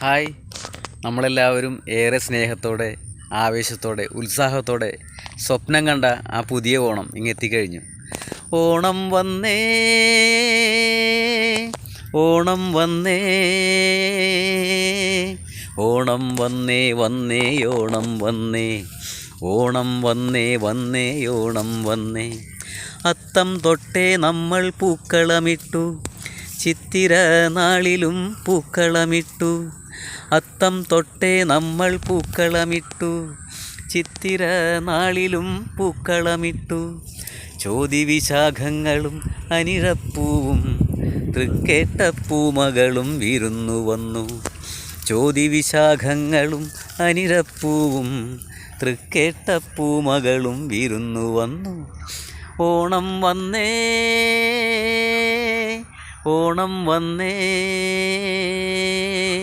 Hi, നമ്മളെല്ലാവരും ഏറെ സ്നേഹത്തോടെ, ആവേശത്തോടെ, ഉത്സാഹത്തോടെ സ്വപ്നം കണ്ട ആ പുതിയ ഓണം ഇങ്ങെത്തിക്കഴിഞ്ഞു. ഓണം വന്നേ, ഓണം വന്നേ, ഓണം വന്നേ വന്നേ, ഓണം വന്നേ, ഓണം വന്നേ വന്നേ, ഓണം വന്നേ. അത്തം തൊട്ടേ നമ്മൾ പൂക്കളമിട്ടു, ചിത്തിര നാളിലും പൂക്കളമിട്ടു. അത്തം തൊട്ടേ നമ്മൾ പൂക്കളമിട്ടു, ചിത്തിര നാളിലും പൂക്കളമിട്ടു. ചോതിവിശാഖങ്ങളും അനിഴപ്പൂവും തൃക്കേട്ടപ്പൂമകളും വിരുന്നു വന്നു. ചോതിവിശാഖങ്ങളും അനിഴപ്പൂവും തൃക്കേട്ടപ്പൂമകളും വിരുന്നു വന്നു. ഓണം വന്നേ, ഓണം വന്നേ.